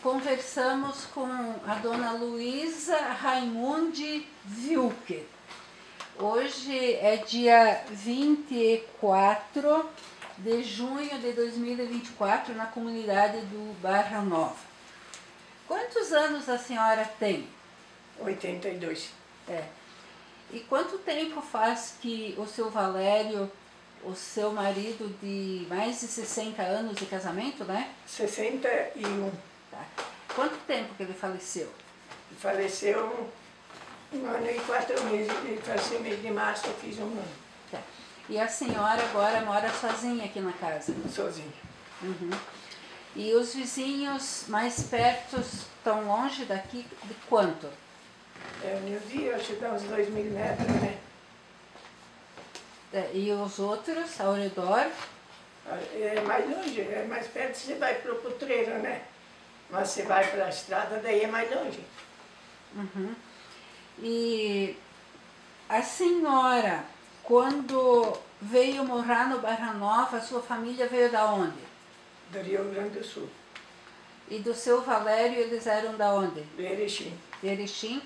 conversamos com a dona Luísa Raimundi Wilke. Hoje é dia 24 de junho de 2024, na comunidade do Barra Nova. Quantos anos a senhora tem? 82. E quanto tempo faz que o seu Valério, o seu marido de mais de 60 anos de casamento, né? 61. Tá. Quanto tempo que ele faleceu? Ele faleceu 1 ano e 4 meses. Ele faleceu mês de março, eu fiz 1 ano. Tá. E a senhora agora mora sozinha aqui na casa? Sozinha. Uhum. E os vizinhos mais perto estão longe daqui de quanto? No dia, acho que dá uns 2.000 metros, né? E os outros ao redor? É mais longe, é mais perto, você vai para o Potreiro, né? Mas você vai para a estrada, daí é mais longe. Uhum. E a senhora, quando veio morar no Barra Nova, a sua família veio da onde? Do Rio Grande do Sul. E do seu Valério, eles eram da onde? De Erechim. De Erechim?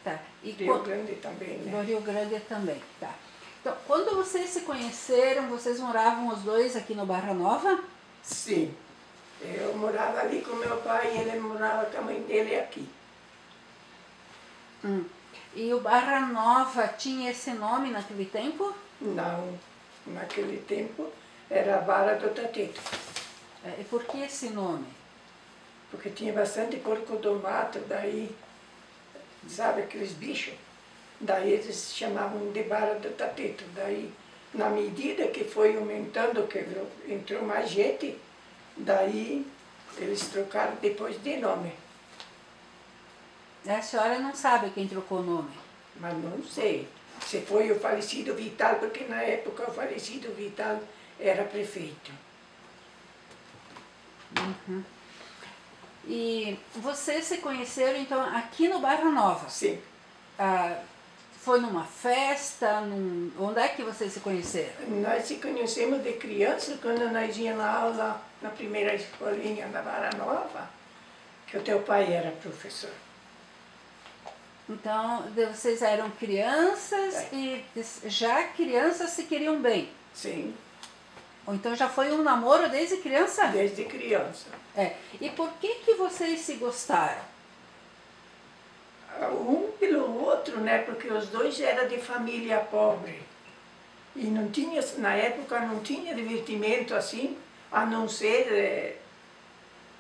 Tá. E Rio Grande também, né? Do Rio Grande também, tá. Então, quando vocês se conheceram, vocês moravam os dois aqui no Barra Nova? Sim. Eu morava ali com meu pai e ele morava com a mãe dele aqui. E o Barra Nova tinha esse nome naquele tempo? Não, naquele tempo era a Vara do Tateto. E por que esse nome? Porque tinha bastante porco do mato, daí, sabe aqueles bichos? Daí eles chamavam de Vara do Tateto. Daí, na medida que foi aumentando, que entrou mais gente, daí eles trocaram depois de nome. A senhora não sabe quem trocou o nome? Mas não sei se foi o falecido Vital, porque na época o falecido Vital era prefeito. Uhum. E vocês se conheceram então aqui no Barra Nova? Sim. Foi numa festa? Onde é que vocês se conheceram? Nós se conhecemos de criança quando nós íamos na aula na primeira escolinha da Barra Nova, que o teu pai era professor. Então, vocês eram crianças e já crianças se queriam bem? Sim. Ou então já foi um namoro desde criança? Desde criança. E por que vocês se gostaram? Um pelo outro, né? Porque os dois eram de família pobre. E não tinha, na época não tinha divertimento assim, a não ser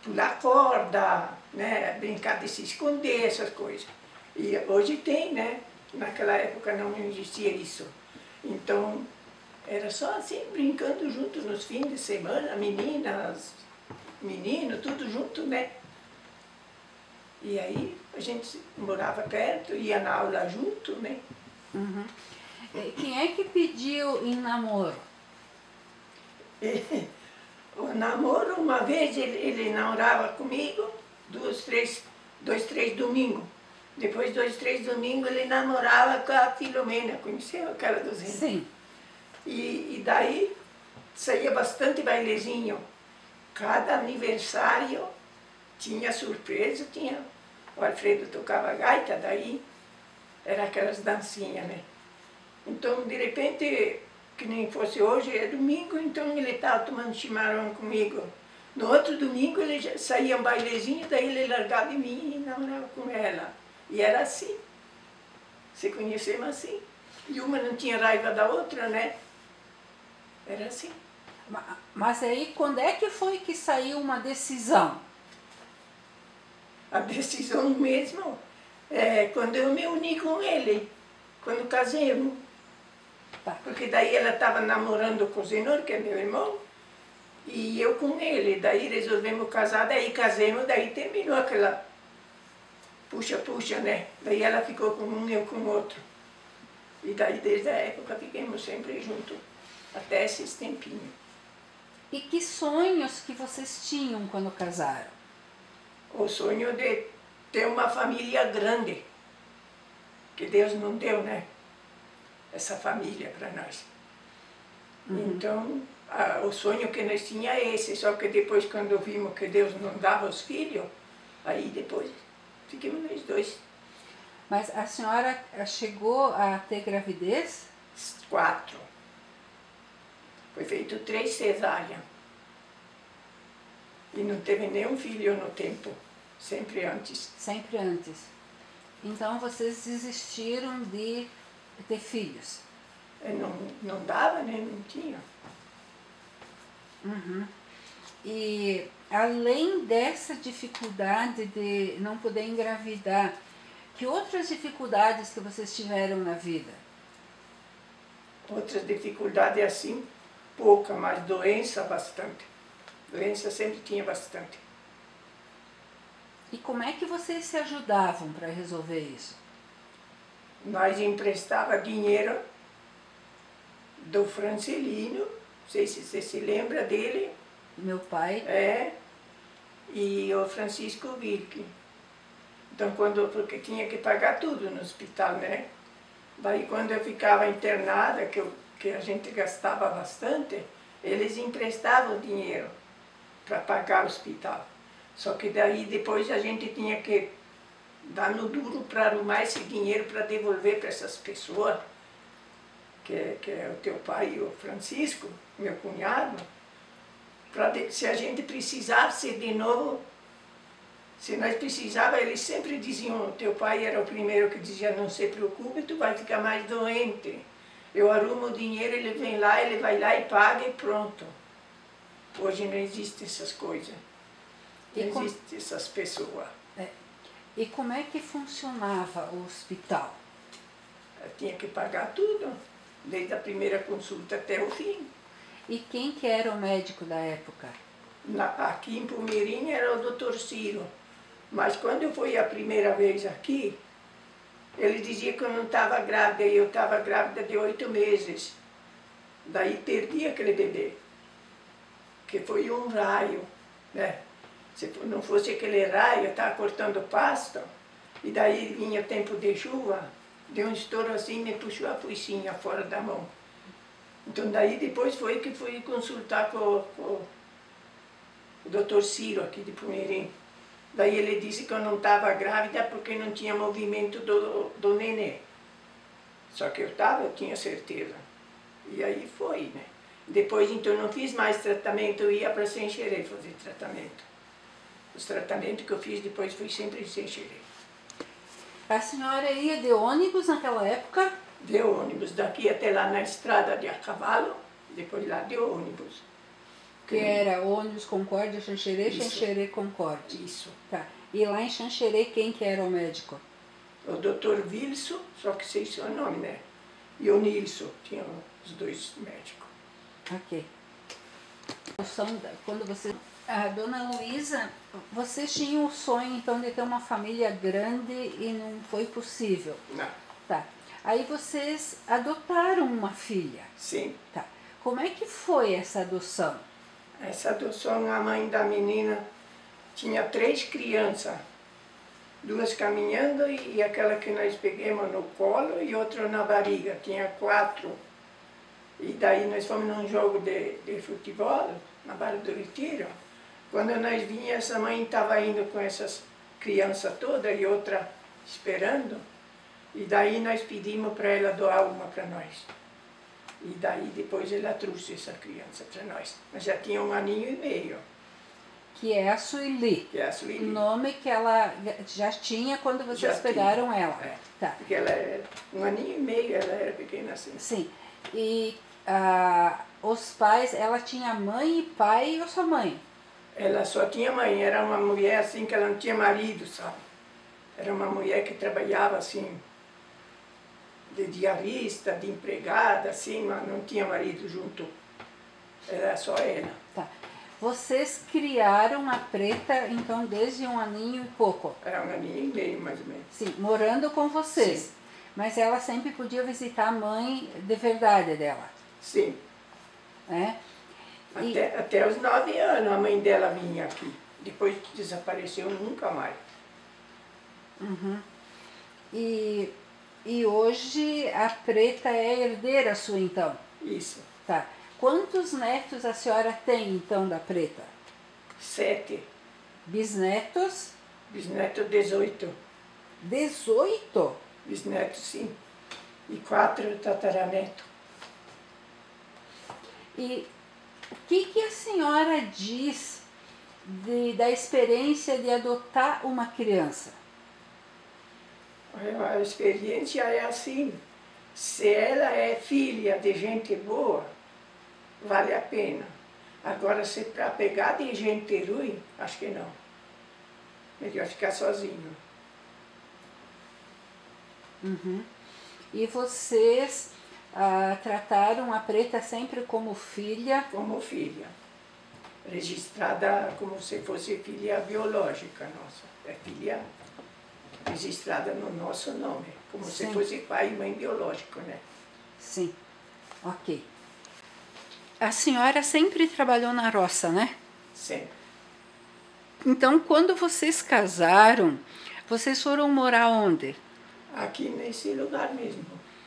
pular corda, né? Brincar de se esconder, essas coisas. E hoje tem, né? Naquela época não existia isso. Então, era só assim, brincando junto nos fins de semana, meninas, meninos, tudo junto, né? E aí a gente morava perto, ia na aula junto, né? Uhum. Quem é que pediu em namoro? O namoro, uma vez ele namorava comigo, 2, 3 domingos. Depois 2, 3 domingos ele namorava com a Filomena, conheceu aquela dos Reis? Sim. E daí saía bastante bailezinho. Cada aniversário tinha surpresa, o Alfredo tocava gaita, daí era aquelas dancinhas, né? Então, de repente, que nem fosse hoje, é domingo, então ele estava tomando chimarrão comigo. No outro domingo ele já saía um bailezinho, daí ele largava de mim e namorava com ela. E era assim, se conhecemos assim. E uma não tinha raiva da outra, né? Era assim. Mas aí, quando é que foi que saiu uma decisão? A decisão mesmo é quando eu me uni com ele, quando casemos. Tá. Porque daí ela estava namorando com o Zenor, que é meu irmão, e eu com ele. Daí resolvemos casar, daí casemos, daí terminou aquela puxa-puxa, né? Daí ela ficou com um e eu com o outro. E daí desde a época ficamos sempre juntos, até esses tempinhos. E que sonhos que vocês tinham quando casaram? O sonho de ter uma família grande, que Deus não deu, né? Essa família para nós. Então, O sonho que nós tinha é esse, só que depois quando vimos que Deus não dava os filhos, aí depois ficamos nós dois. Mas a senhora chegou a ter gravidez? 4. Foi feito 3 cesáreas. E não teve nenhum filho no tempo, sempre antes. Sempre antes. Então vocês desistiram de ter filhos? Não dava, né? Não tinha. Uhum. E além dessa dificuldade de não poder engravidar, que outras dificuldades que vocês tiveram na vida? Outras dificuldades assim, pouca, mas doença bastante. Doença sempre tinha bastante. E como é que vocês se ajudavam para resolver isso? Nós emprestava dinheiro do Francelino, não sei se você se lembra dele. Meu pai? E o Francisco Wilke. Então, porque tinha que pagar tudo no hospital, né? Daí, quando eu ficava internada, que a gente gastava bastante, eles emprestavam dinheiro para pagar o hospital. Só que daí, depois, a gente tinha que dar no duro para arrumar esse dinheiro para devolver para essas pessoas, que é o teu pai e o Francisco, meu cunhado, se a gente precisasse de novo. Se nós precisávamos, eles sempre diziam, teu pai era o primeiro que dizia, não se preocupe, tu vai ficar mais doente. Eu arrumo o dinheiro, ele vem lá, ele vai lá e paga e pronto. Hoje não existe essas coisas. Não existe essas pessoas. E como é que funcionava o hospital? Eu tinha que pagar tudo, desde a primeira consulta até o fim. E quem que era o médico da época? Aqui em Palmeirinha era o Dr. Ciro. Mas quando eu fui a primeira vez aqui, ele dizia que eu não estava grávida, e eu estava grávida de 8 meses. Daí perdi aquele bebê, que foi um raio, né? Se não fosse aquele raio, eu estava cortando pasto, e daí vinha o tempo de chuva, deu um estouro assim e me puxou a foicinha fora da mão. Então daí depois foi que fui consultar com o Dr. Ciro aqui de Palmeirim. Daí ele disse que eu não estava grávida porque não tinha movimento do nenê. Só que eu tinha certeza. E aí foi, né? Depois então não fiz mais tratamento, eu ia para Xanxerê fazer tratamento. Os tratamentos que eu fiz depois fui sempre em Xanxerê. A senhora ia de ônibus naquela época? De ônibus, daqui até lá na estrada de a cavalo, depois lá de ônibus. Que era ônibus Concórdia, Xanxerê, Isso. Xanxerê, Concórdia. Isso. Tá. E lá em Xanxerê, quem que era o médico? O Dr. Wilson, só que sei seu nome, né? E o Nilson, tinham os dois médicos. Ok. Quando você... A dona Luísa, vocês tinham o sonho então de ter uma família grande e não foi possível? Não. Tá. Aí vocês adotaram uma filha? Sim. Tá. Como é que foi essa adoção? Essa adoção, a mãe da menina tinha 3 crianças, 2 caminhando e aquela que nós pegamos no colo e outra na barriga, tinha 4. E daí nós fomos num jogo de futebol, na Barra do Retiro. Quando nós vinhamos, essa mãe estava indo com essas crianças todas e outra esperando. E daí nós pedimos para ela doar uma para nós. E daí depois ela trouxe essa criança para nós. Mas já tinha 1 aninho e meio. Que é a Sueli. Que é a Sueli. O nome que ela já tinha quando vocês pegaram ela. É. Tá. Porque ela era 1 aninho e meio, ela era pequena assim. Sim. E os pais, ela tinha mãe e pai ou só mãe? Ela só tinha mãe, era uma mulher assim que ela não tinha marido, sabe? Era uma mulher que trabalhava assim, de diarista, de empregada, assim, mas não tinha marido junto. Era só ela. Tá. Vocês criaram a Preta, então, desde 1 aninho e pouco? Era 1 aninho e meio, mais ou menos. Sim, morando com vocês. Sim. Mas ela sempre podia visitar a mãe de verdade dela? Sim. Né? Até os 9 anos a mãe dela vinha aqui. Depois desapareceu nunca mais. Uhum. E hoje a Preta é herdeira sua, então? Isso. Tá. quantos netos a senhora tem, então, da Preta? 7. Bisnetos? Bisneto 18. 18? Bisneto, sim. E 4 tataranetos. E o que a senhora diz da experiência de adotar uma criança? A experiência é assim, se ela é filha de gente boa, vale a pena. Agora, se para pegar de gente ruim, acho que não. Melhor ficar sozinho. Uhum. E vocês trataram a Preta sempre como filha? Como filha. Registrada como se fosse filha biológica nossa. É filha registrada no nosso nome. Como Sim. se fosse pai e mãe biológico, né? Sim, ok. A senhora sempre trabalhou na roça, né? Sempre. Então, quando vocês casaram, vocês foram morar onde? Aqui nesse lugar mesmo.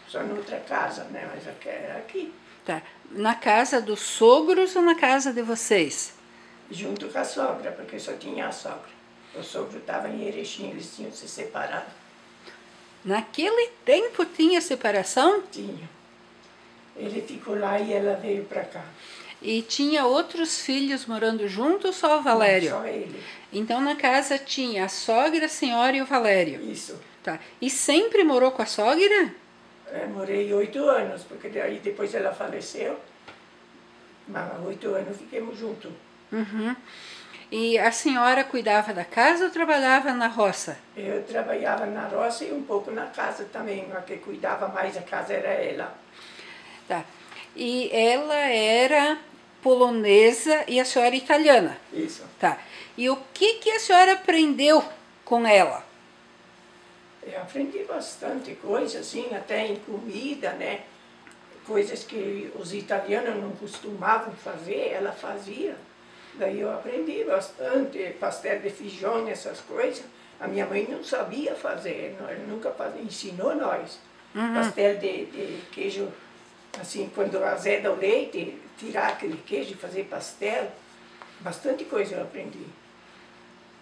Só noutra casa, né? Mas era aqui. Tá. Na casa dos sogros ou na casa de vocês? Junto com a sogra, porque só tinha a sogra. O sogro estava em Erechim, eles tinham se separado. Naquele tempo tinha separação? Tinha. Ele ficou lá e ela veio para cá. E tinha outros filhos morando junto ou só o Valério? Não, só ele. Então na casa tinha a sogra, a senhora e o Valério. Isso. Tá. E sempre morou com a sogra? Morei 8 anos, porque daí depois ela faleceu. Mas 8 anos fiquemos juntos. Uhum. E a senhora cuidava da casa ou trabalhava na roça? Eu trabalhava na roça e um pouco na casa também. A que cuidava mais da casa era ela. Tá. E ela era polonesa e a senhora italiana? Isso. Tá. E o que a senhora aprendeu com ela? Eu aprendi bastante coisa, assim, até em comida, né? Coisas que os italianos não costumavam fazer, ela fazia. Daí eu aprendi bastante, pastel de feijão, essas coisas. A minha mãe não sabia fazer, ela nunca ensinou nós. Uhum. Pastel de queijo, assim, quando azeda o leite, tirar aquele queijo e fazer pastel. Bastante coisa eu aprendi.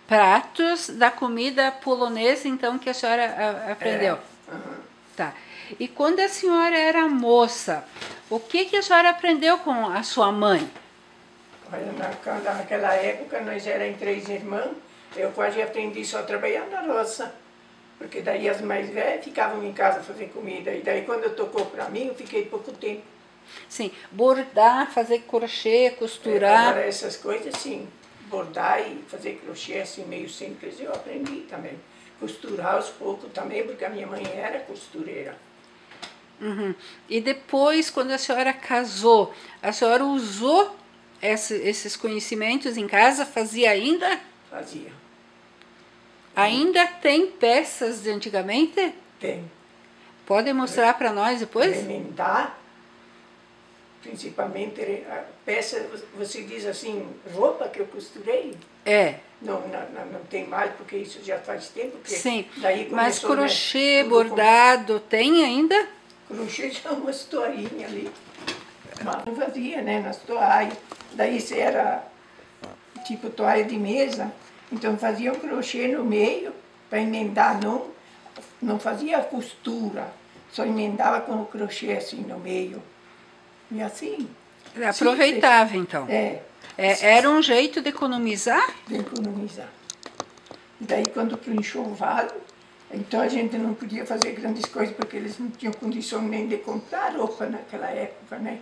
Pratos da comida polonesa, então, que a senhora aprendeu? Uhum. Tá. E quando a senhora era moça, o que a senhora aprendeu com a sua mãe? Olha, naquela época nós éramos 3 irmãs, eu quase aprendi só a trabalhar na roça. Porque daí as mais velhas ficavam em casa fazer comida. E daí quando tocou para mim, eu fiquei pouco tempo. Sim, bordar, fazer crochê, costurar. Agora essas coisas, sim. Bordar e fazer crochê assim meio simples, eu aprendi também. Costurar aos poucos também, porque a minha mãe era costureira. Uhum. E depois, quando a senhora casou, a senhora usou esses conhecimentos em casa? Fazia ainda? Fazia. Ainda tem peças de antigamente? Tem. Pode mostrar para nós depois? Remendar, principalmente a peça, você diz assim, roupa que eu costurei? É. Não tem mais, porque isso já faz tempo. Sim, daí mas começou, crochê, né, bordado, tem ainda? Crochê já umas toalhinhas ali. Mas não fazia, né, nas toalhas. Daí se era tipo toalha de mesa, então fazia um crochê no meio para emendar, não fazia costura, só emendava com o crochê assim no meio. E assim. Aproveitava simples. então. Era um jeito de economizar? de economizar. E daí quando para o enxoval, então a gente não podia fazer grandes coisas porque eles não tinham condição nem de comprar roupa naquela época, né?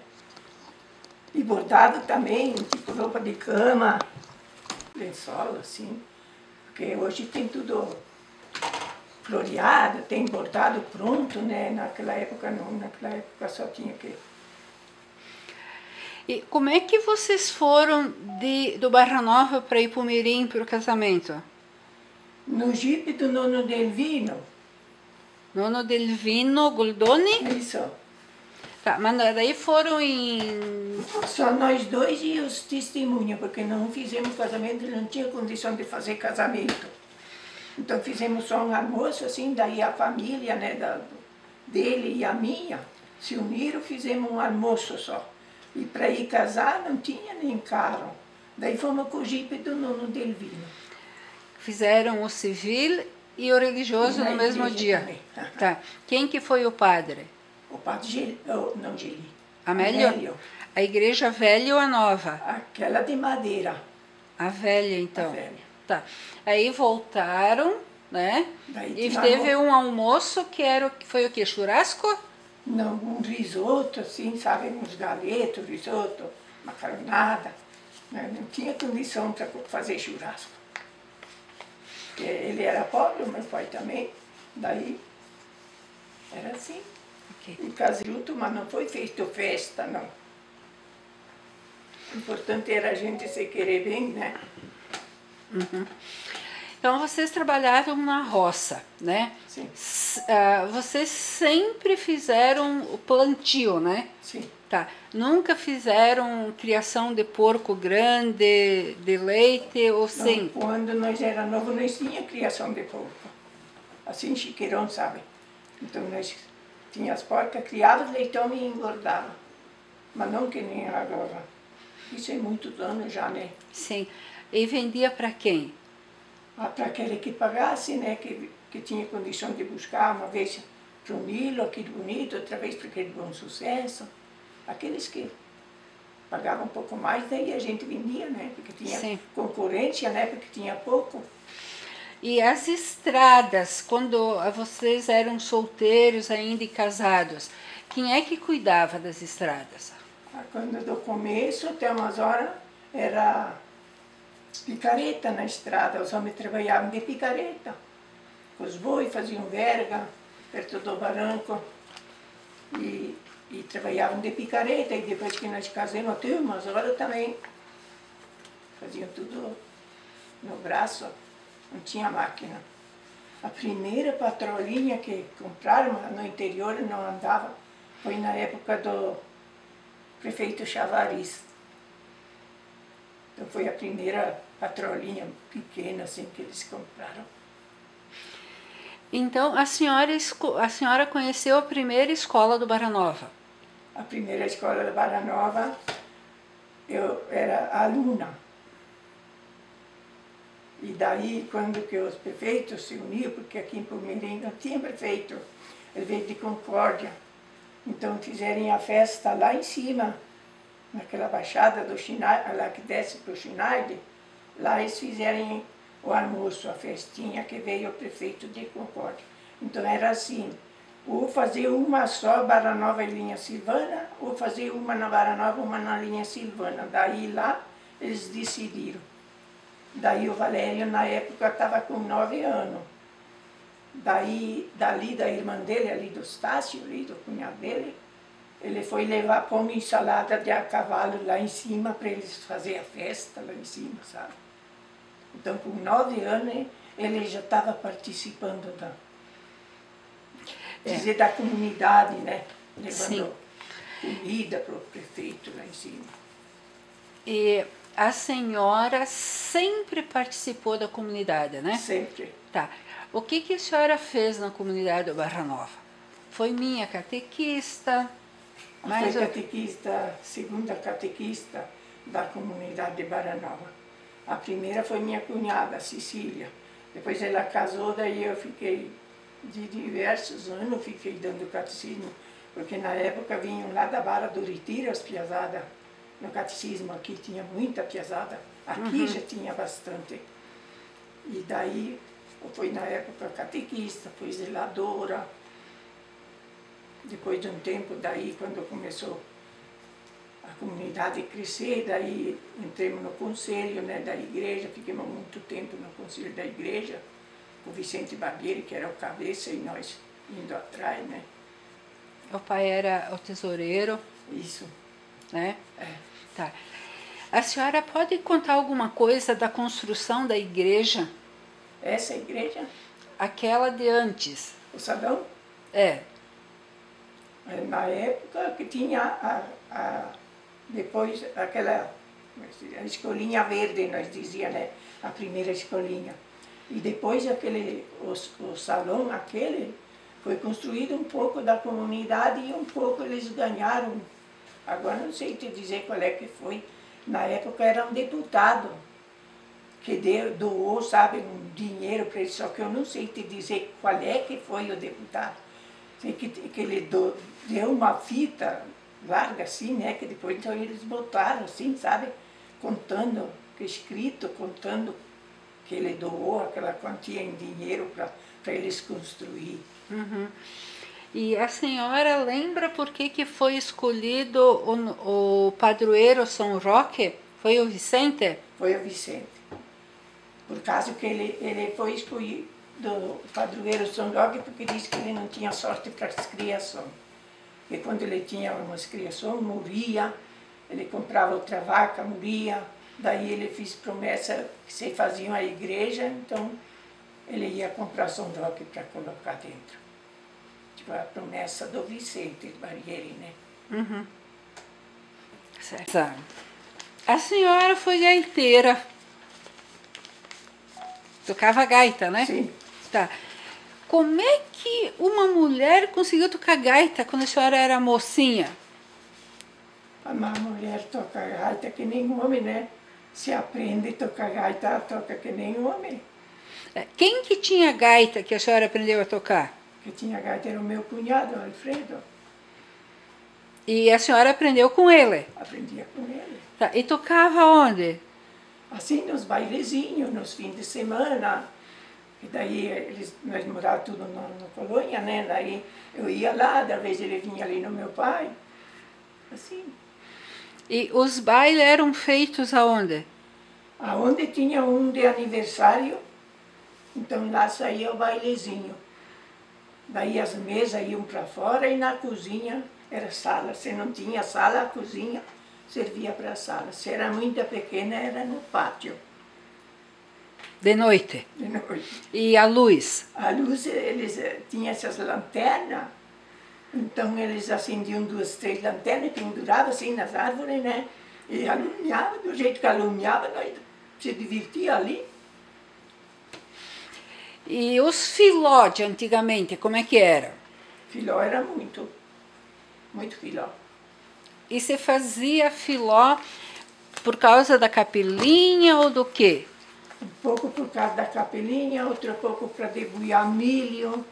E bordado também, tipo roupa de cama, lençol, assim. Porque hoje tem tudo floreado, tem bordado pronto, né? Naquela época não, naquela época só tinha que... E como é que vocês foram do Barra Nova para Ipumirim para o casamento? No jipe do Nono Delvino. Nono Delvino Goldoni? Isso. Tá, mas daí foram em... Só nós dois e os testemunhas, porque não fizemos casamento, não tinha condição de fazer casamento. Então fizemos só um almoço, assim, daí a família, né, dele e a minha se uniram, fizemos um almoço só. E para ir casar não tinha nem carro. Daí fomos com o jipe do nono Delvino. Fizeram o civil e o religioso no mesmo dia. Também. Tá. Quem que foi o padre? O padre Geli, não Geli. Amélio? A igreja velha ou a nova? Aquela de madeira. A velha, então. A velha. Tá. Aí voltaram, né? Daí E teve um almoço que foi o quê? Churrasco? Não, um risoto, assim, sabe? Uns galetos, risoto, macaronada. Não tinha condição para fazer churrasco. Porque ele era pobre, o meu pai também. Daí, era assim. Okay. E casei junto, mas não foi feito festa, não. O importante era a gente se querer bem, né? Uhum. Então, vocês trabalhavam na roça, né? Sim. Vocês sempre fizeram o plantio, né? Sim. Tá. Nunca fizeram criação de porco grande, de leite, ou sim? Quando nós era novo, nós tinha criação de porco. Assim, chiqueirão, sabe? Então, nós tinha as porcas, criava leitão e engordava. Mas não que nem agora. Isso é muitos anos já, né? Sim. E vendia para quem? Para aquele que pagasse, né? Que tinha condição de buscar, uma vez para o Nilo, aquele bonito, outra vez para aquele Bom Sucesso. Aqueles que pagavam um pouco mais, daí a gente vendia, né? Porque tinha Sim. concorrência, né? Porque tinha pouco. E as estradas, quando vocês eram solteiros ainda e casados, quem é que cuidava das estradas? Quando do começo, até umas horas, era picareta na estrada. Os homens trabalhavam de picareta. Os bois faziam verga perto do barranco e trabalhavam de picareta. E depois que nós casamos, até umas horas também faziam tudo no braço. Não tinha máquina. A primeira patrolinha que compraram no interior não andava, foi na época do prefeito Chavariz. Então foi a primeira patrolinha pequena assim que eles compraram. Então a senhora conheceu a primeira escola do Barra Nova? A primeira escola do Barra Nova, eu era aluna. E daí, quando que os prefeitos se uniram, porque aqui em Palmeirim não tinha prefeito, ele veio de Concórdia. Então fizeram a festa lá em cima, naquela baixada do Schneider, lá que desce para o Schneider, lá eles fizeram o almoço, a festinha que veio o prefeito de Concórdia. Então era assim, ou fazer uma só Barra Nova e linha Silvana, ou fazer uma na Barra Nova, uma na linha Silvana. Daí lá eles decidiram. Daí o Valério, na época, estava com 9 anos. Daí, dali da irmã dele, ali do Estácio, ali do cunhado dele, ele foi levar pão e salada de a cavalo lá em cima para eles fazerem a festa lá em cima, sabe? Então, com 9 anos, ele já estava participando da comunidade, né? Levando comida para o prefeito lá em cima. E a senhora sempre participou da comunidade, né? Sempre. Tá. O que a senhora fez na comunidade do Barra Nova? Foi minha catequista? Foi catequista, segunda catequista da comunidade de Barra Nova. A primeira foi minha cunhada, Cecília. Depois ela casou, daí eu fiquei de diversos anos, fiquei dando catecismo, porque na época vinham lá da Barra do Retiro as piazadas. No catecismo aqui tinha muita piazada, aqui já tinha bastante. E daí, foi na época catequista, foi zeladora. Depois de um tempo, daí quando começou a comunidade a crescer, daí entramos no conselho, né, da igreja, ficamos muito tempo no conselho da igreja, com o Vicente Barbieri, que era o cabeça, e nós indo atrás, né. O pai era o tesoureiro. Isso. Né? É. Tá. A senhora pode contar alguma coisa da construção da igreja? Essa igreja? Aquela de antes. O salão? É. Na época que tinha depois aquela a escolinha verde, nós dizíamos, né? A primeira escolinha. E depois o salão aquele foi construído um pouco da comunidade e um pouco eles ganharam Agora não sei te dizer qual é que foi. Na época era um deputado que doou, sabe, um dinheiro para ele, só que eu não sei te dizer qual é que foi o deputado. Sei que ele deu uma fita larga assim, né, que depois então eles botaram assim, sabe, contando, escrito, contando que ele doou aquela quantia em dinheiro para eles construir. Uhum. E a senhora lembra por que foi escolhido o padroeiro São Roque? Foi o Vicente? Foi o Vicente. Por causa que ele foi escolhido o padroeiro São Roque porque disse que ele não tinha sorte para as criações. E quando ele tinha umas criações, morria, ele comprava outra vaca, morria. Daí ele fez promessa que se faziam a igreja, então ele ia comprar São Roque para colocar dentro. Tipo a promessa do Vicente Barbieri, né? Uhum. Certo. A senhora foi gaiteira. Tocava gaita, né? Sim. Tá. Como é que uma mulher conseguiu tocar gaita quando a senhora era mocinha? Uma mulher toca gaita que nem homem, né? Se aprende a tocar gaita, toca que nem homem. Quem que tinha gaita que a senhora aprendeu a tocar? Que tinha gaita era o meu cunhado, Alfredo. E a senhora aprendeu com ele? Aprendia com ele. Tá. E tocava onde? Assim, nos bailezinhos, nos fins de semana. E daí nós morávamos tudo na colônia, né? Daí eu ia lá, da vez ele vinha ali no meu pai. Assim. E os bailes eram feitos aonde? Aonde tinha um de aniversário, então lá saía o bailezinho. Daí as mesas iam para fora e na cozinha era sala. Se não tinha sala, a cozinha servia para a sala. Se era muito pequena, era no pátio. De noite? De noite. E a luz? A luz, eles tinham essas lanternas, então eles acendiam 2, 3 lanternas e penduravam assim nas árvores, né? E alumiava, do jeito que alumiava, nós se divertia ali. E os filó de antigamente, como é que era? Filó era muito filó. E você fazia filó por causa da capelinha ou do quê? Um pouco por causa da capelinha, outro pouco para debulhar milho,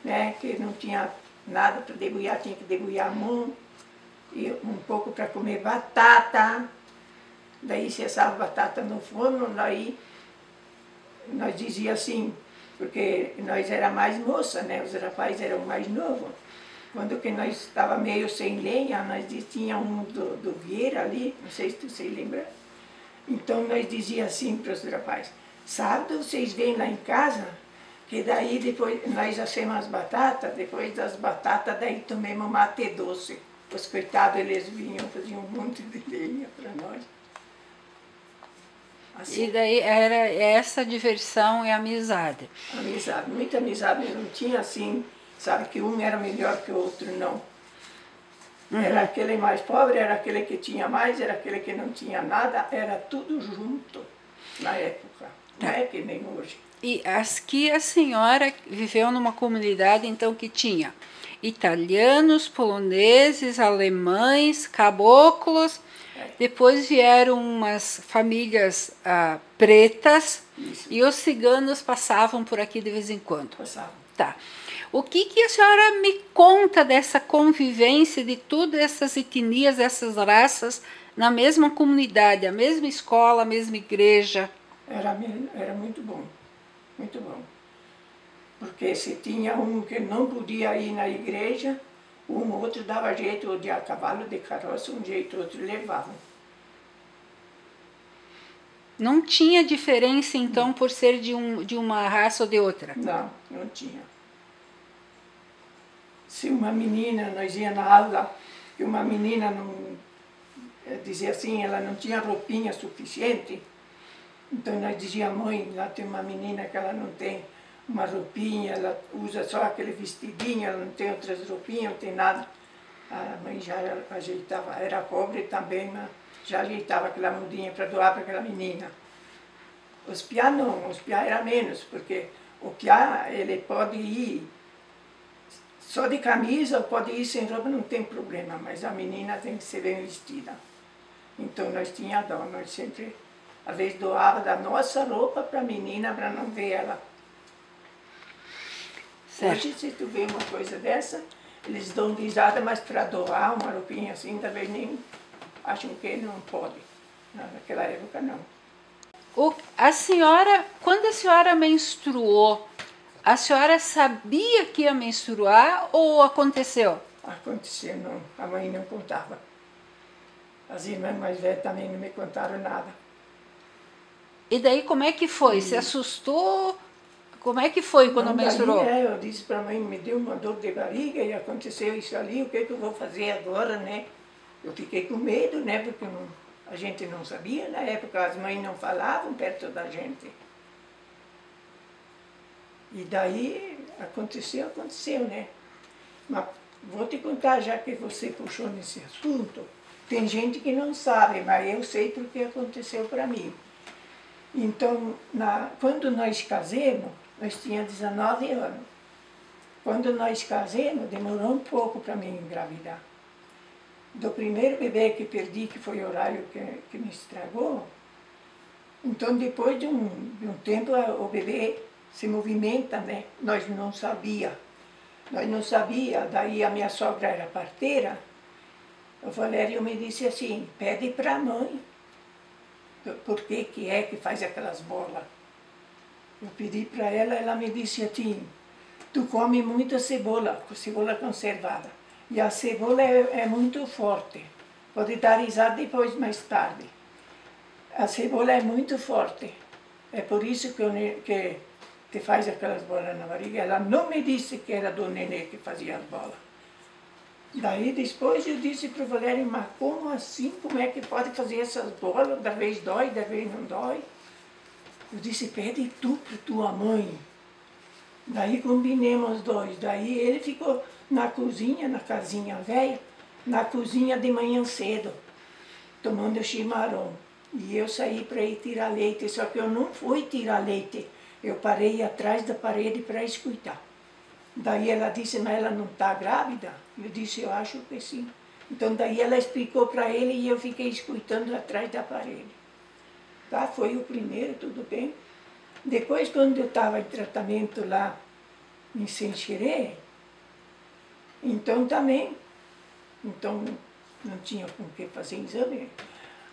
né? Que não tinha nada para debulhar, tinha que debulhar mão. E um pouco para comer batata. Daí se assava batata no forno, daí nós dizia assim, porque nós era mais moça, né? Os rapazes eram mais novos. Quando que nós estava meio sem lenha, nós tinha um do Vieira ali, não sei se tu se lembra. Então nós dizia assim para os rapazes, sábado vocês vêm lá em casa, que daí depois nós assemos as batatas, depois das batatas daí tomemos mate doce. Os coitados eles vinham, faziam um monte de lenha para nós. Assim. E daí era essa diversão e amizade. Amizade, muita amizade, não tinha assim, sabe, que um era melhor que o outro, não. Uhum. Era aquele mais pobre, era aquele que tinha mais, era aquele que não tinha nada, era tudo junto na época, não é que nem hoje. E aqui a senhora viveu numa comunidade então que tinha italianos, poloneses, alemães, caboclos, depois vieram umas famílias pretas. Isso. E os ciganos passavam por aqui de vez em quando. Passavam. Tá. O que a senhora me conta dessa convivência de todas essas etnias, essas raças, na mesma comunidade, a mesma escola, a mesma igreja? Era muito bom, muito bom. Porque se tinha um que não podia ir na igreja, um outro dava jeito, ou de a cavalo, de carroça, um jeito, outro levavam. Não tinha diferença, então, por ser de uma raça ou de outra? Não, não tinha. Se uma menina, nós ia na aula, e uma menina não, dizia assim, ela não tinha roupinha suficiente, então nós dizia, mãe, lá tem uma menina que ela não tem uma roupinha, ela usa só aquele vestidinho, ela não tem outras roupinhas, não tem nada. A mãe já ajeitava, era pobre também, mas já ajeitava aquela mudinha para doar para aquela menina. Os piá não, os piá era menos, porque o piá, ele pode ir Só de camisa, pode ir sem roupa, não tem problema, mas a menina tem que ser bem vestida. Então nós tínhamos dó, nós sempre, às vezes, doava da nossa roupa para a menina, para não ver ela. Certo. Hoje, se tu vê uma coisa dessa, eles dão risada, mas para doar uma roupinha assim, talvez nem acham que não pode. Naquela época, não. A senhora, quando a senhora menstruou, a senhora sabia que ia menstruar ou aconteceu? Aconteceu, não. A mãe não contava. As irmãs mais velhas também não me contaram nada. E daí como é que foi? Se assustou? Como é que foi quando menstruou? Eu disse para a mãe, me deu uma dor de barriga e aconteceu isso ali, o que eu vou fazer agora, né? Eu fiquei com medo, né? Porque a gente não sabia, na época as mães não falavam perto da gente. E daí aconteceu, né? Mas vou te contar, já que você puxou nesse assunto, tem gente que não sabe, mas eu sei porque aconteceu para mim. Então, quando nós casamos, nós tínhamos 19 anos. Quando nós casamos, demorou um pouco para mim engravidar. Do primeiro bebê que perdi, que foi o horário que me estragou, então depois de um tempo o bebê se movimenta, né? Nós não sabia. Daí a minha sogra era parteira, o Valério me disse assim, pede para a mãe, por que é que faz aquelas bolas. Eu pedi para ela, ela me disse assim, tu come muita cebola conservada, e a cebola é muito forte, pode dar risada depois, mais tarde. A cebola é muito forte, é por isso que faz aquelas bolas na barriga. Ela não me disse que era do nenê que fazia as bolas. Daí depois eu disse para o Valério, mas como assim? Como é que pode fazer essas bolas? Da vez dói, da vez não dói. Eu disse, pede tu para tua mãe. Daí combinemos os dois. Daí ele ficou na cozinha, na casinha velha, na cozinha de manhã cedo, tomando chimarrão. E eu saí para ir tirar leite, só que eu não fui tirar leite. Eu parei atrás da parede para escutar. Daí ela disse, mas ela não está grávida? Eu disse, eu acho que sim. Então daí ela explicou para ele e eu fiquei escutando atrás da parede. Tá? Foi o primeiro, tudo bem. Depois, quando eu estava em tratamento lá em Xanxerê, então também, não tinha com que fazer exame.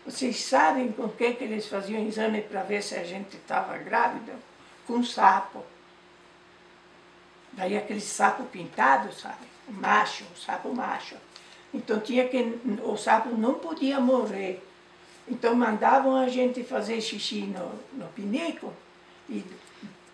Vocês sabem com que eles faziam exame para ver se a gente estava grávida? Com sapo. Daí aquele sapo pintado, sabe? O sapo macho. Então o sapo não podia morrer. Então mandavam a gente fazer xixi no pinico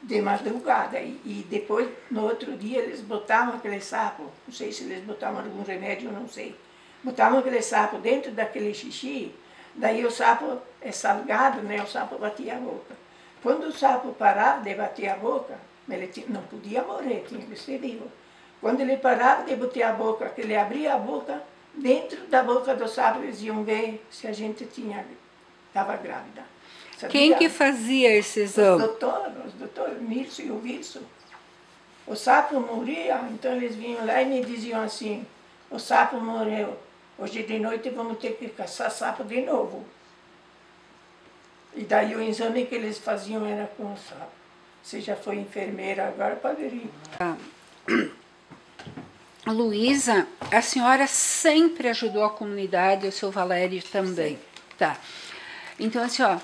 de madrugada. E depois, no outro dia, eles botavam aquele sapo, não sei se eles botavam algum remédio, não sei. Botavam aquele sapo dentro daquele xixi, daí o sapo é salgado, né? O sapo batia a boca. Quando o sapo parava de bater a boca, ele não podia morrer, tinha que ser vivo. Quando ele parava de bater a boca, que ele abria a boca, dentro da boca do sapo eles iam ver se a gente estava grávida. Sabia? Quem que fazia esse exame? Os doutores, Nilson e o Wilson. O sapo morria, então eles vinham lá e me diziam assim, o sapo morreu, hoje de noite vamos ter que caçar sapo de novo. E daí o exame que eles faziam era com o sapo. Você já foi enfermeira, agora pode ir. Luísa, a senhora sempre ajudou a comunidade, o seu Valério também. Sim. Tá. Então, assim, ó,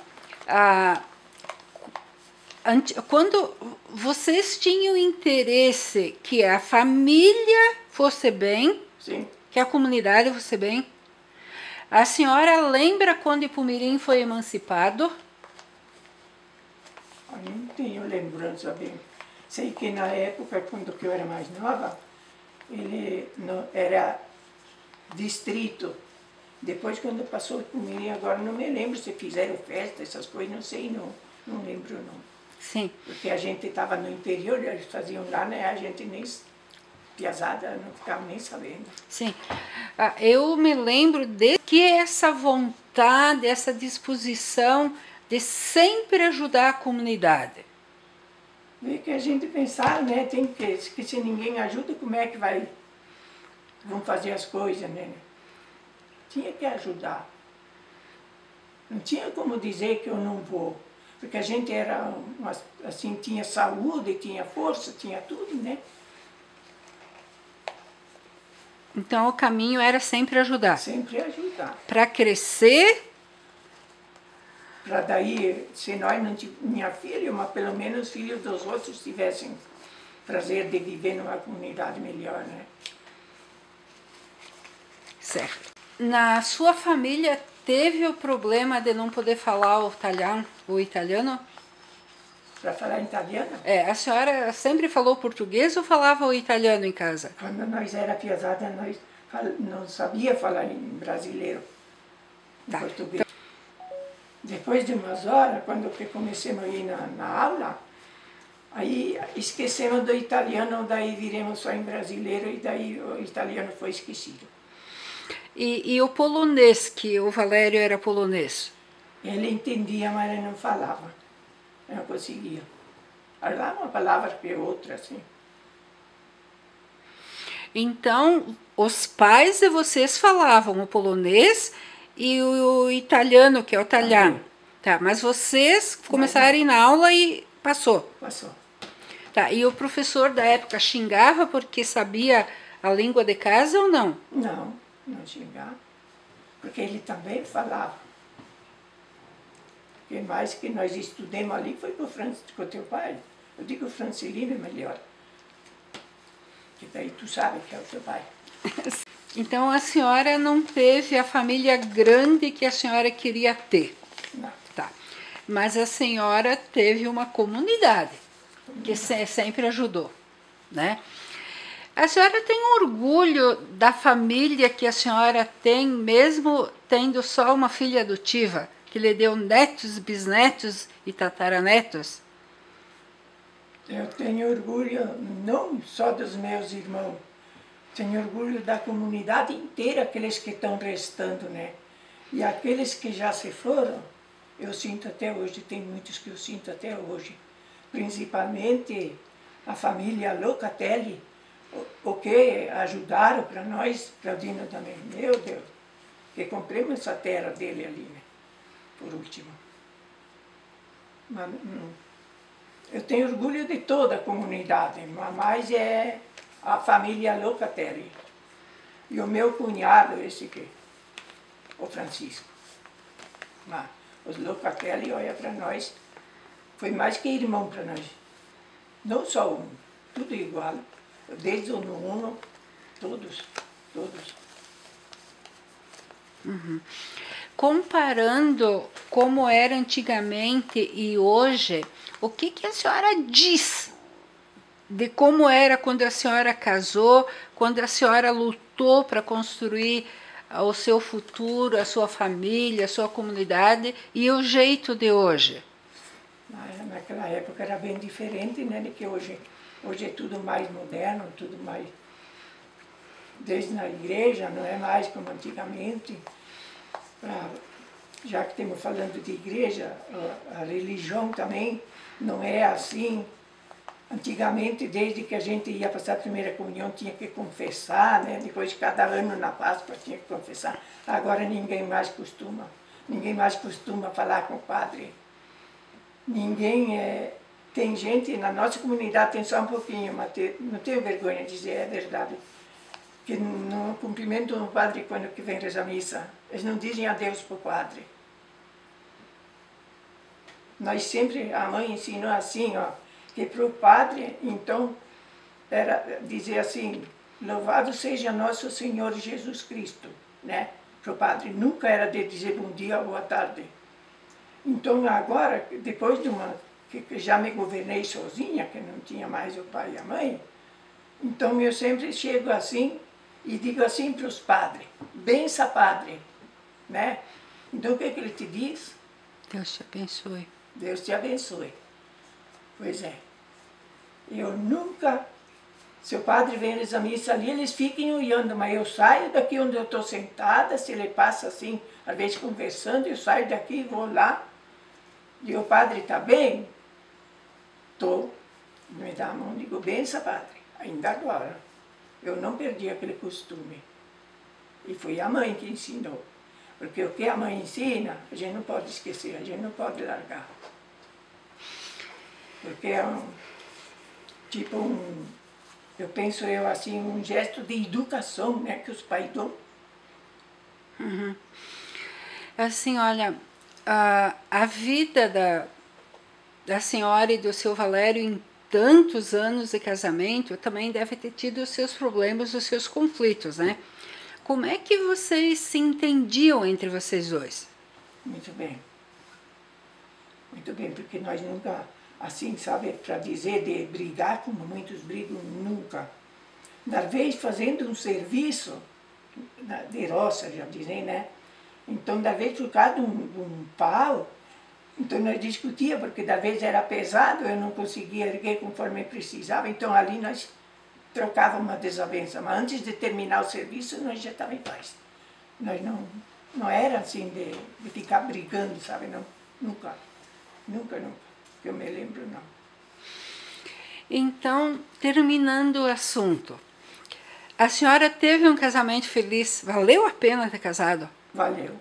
quando vocês tinham interesse que a família fosse bem, sim, que a comunidade fosse bem, a senhora lembra quando Ipumirim foi emancipado? Eu não tenho lembrança bem. Sei que na época, quando eu era mais nova, ele era distrito. Depois, quando passou Ipumirim, agora não me lembro se fizeram festa, essas coisas, não sei, não lembro não. Sim. Porque a gente estava no interior, eles faziam lá, né? A gente nem, piazada, não ficava nem sabendo. Sim. Eu me lembro de que essa vontade, essa disposição de sempre ajudar a comunidade. Vê que a gente pensar, né? Tem que se ninguém ajuda, como é que vão fazer as coisas, né? Tinha que ajudar. Não tinha como dizer que eu não vou. Porque a gente era, assim, tinha saúde, tinha força, tinha tudo, né? Então o caminho era sempre ajudar. Sempre ajudar. Para crescer. Para daí, se nós não tínhamos filho, mas pelo menos os filhos dos outros tivessem prazer de viver numa comunidade melhor, né? Certo. Na sua família teve o problema de não poder falar o italiano? Para falar italiano? A senhora sempre falou português ou falava o italiano em casa? Quando nós era piazada, nós não sabia falar em brasileiro, em português. Depois de umas horas, quando comecemos a ir na aula, aí esquecemos do italiano, daí viremos só em brasileiro e daí o italiano foi esquecido. E o polonês, que o Valério era polonês? Ele entendia, mas ele não falava. Não conseguia. Falava uma palavra que outra, assim. Então, os pais de vocês falavam o polonês e o italiano, que é o italiano. Tá, mas vocês começaram a ir na aula e passou? Passou. Tá, e o professor da época xingava porque sabia a língua de casa ou não? Não, não xingava. Porque ele também falava. O que mais que nós estudamos ali foi com o teu pai. Eu digo Francilino é melhor. Que daí tu sabe que é o teu pai. Então a senhora não teve a família grande que a senhora queria ter? Não. Tá. Mas a senhora teve uma comunidade que sempre ajudou, né? A senhora tem orgulho da família que a senhora tem, mesmo tendo só uma filha adotiva, que lhe deu netos, bisnetos e tataranetos? Eu tenho orgulho não só dos meus irmãos, tenho orgulho da comunidade inteira, aqueles que estão restando, né? E aqueles que já se foram, eu sinto até hoje, tem muitos que eu sinto até hoje. Principalmente a família Locatelli, o que ajudaram para nós, Claudino também, meu Deus, que compramos essa terra dele ali, né? Por último. Mas, eu tenho orgulho de toda a comunidade, mas é a família Locatelli. E o meu cunhado, esse aqui, o Francisco. Mas os Locatelli, olha, para nós, foi mais que irmão para nós. Não só um, tudo igual. Desde o nono, todos. Uhum. Comparando como era antigamente e hoje, o que a senhora diz de como era quando a senhora casou, quando a senhora lutou para construir o seu futuro, a sua família, a sua comunidade e o jeito de hoje? Naquela época era bem diferente, né, de que hoje. Hoje é tudo mais moderno, tudo mais... Desde na igreja, não é mais como antigamente. Já que estamos falando de igreja, a religião também não é assim. Antigamente, desde que a gente ia passar a primeira comunhão, tinha que confessar, né? Depois de cada ano na Páscoa tinha que confessar. Agora ninguém mais costuma falar com o padre. Tem gente, na nossa comunidade tem só um pouquinho, mas não tenho vergonha de dizer, é verdade, que no cumprimento do padre quando que vem rezar a missa, eles não dizem adeus para o padre. Nós sempre, a mãe ensinou assim, ó, que para o padre, então, era dizer assim, louvado seja nosso Senhor Jesus Cristo, né? Para o padre, nunca era de dizer bom dia ou boa tarde. Então agora, depois de que já me governei sozinha, que não tinha mais o pai e a mãe, então eu sempre chego assim e digo assim para os padres, bença padre, né? Então o que ele te diz? Deus te abençoe. Deus te abençoe. Pois é. Eu nunca, se o padre vem rezar a missa ali, eles ficam olhando, mas eu saio daqui onde eu estou sentada, se ele passa assim, às vezes conversando, eu saio daqui e vou lá, e o padre está bem? Estou. Me dá a mão, digo, benção, padre, ainda agora. Eu não perdi aquele costume. E foi a mãe que ensinou. Porque o que a mãe ensina, a gente não pode esquecer, a gente não pode largar. Porque é eu penso assim, um gesto de educação, né, que os pais dão. Uhum. Assim, olha, a vida da senhora e do seu Valério em tantos anos de casamento também deve ter tido os seus problemas, os seus conflitos, né? Como é que vocês se entendiam entre vocês dois? Muito bem. Muito bem, porque nós nunca, assim, sabe, para dizer de brigar, como muitos brigam, nunca. Da vez fazendo um serviço de roça, já dizem, né? Então, da vez por causa de um pau, então nós discutíamos, porque da vez era pesado, eu não conseguia erguer conforme precisava, então ali nós trocávamos uma desavença. Mas antes de terminar o serviço, nós já estávamos em paz. Nós não era assim de ficar brigando, sabe? Não, nunca, nunca, nunca, que eu me lembro, não. Então, terminando o assunto, a senhora teve um casamento feliz? Valeu a pena ter casado? Valeu.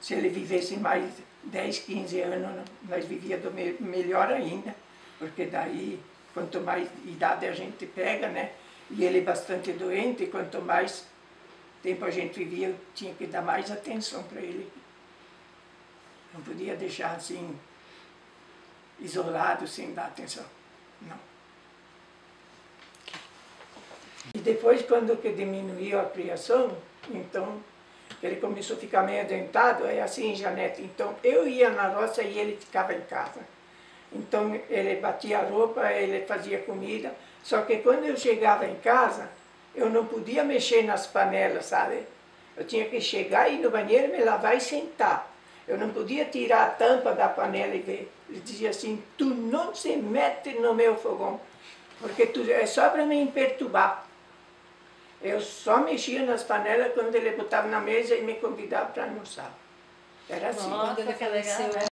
Se ele vivesse mais 10, 15 anos, nós vivíamos melhor ainda, porque daí, quanto mais idade a gente pega, né? E ele bastante doente, quanto mais tempo a gente vivia, eu tinha que dar mais atenção para ele. Não podia deixar assim, isolado, sem dar atenção. Não. E depois, quando que diminuiu a criação, então, ele começou a ficar meio adentado, é assim, Janete, então eu ia na roça e ele ficava em casa. Então ele batia a roupa, ele fazia comida, só que quando eu chegava em casa, eu não podia mexer nas panelas, sabe? Eu tinha que chegar, ir no banheiro, me lavar e sentar. Eu não podia tirar a tampa da panela e ver. Ele dizia assim, tu não se mete no meu fogão, porque é só para me perturbar. Eu só mexia nas panelas quando ele botava na mesa e me convidava para almoçar. Era assim. Nossa, Quando ele faleceu,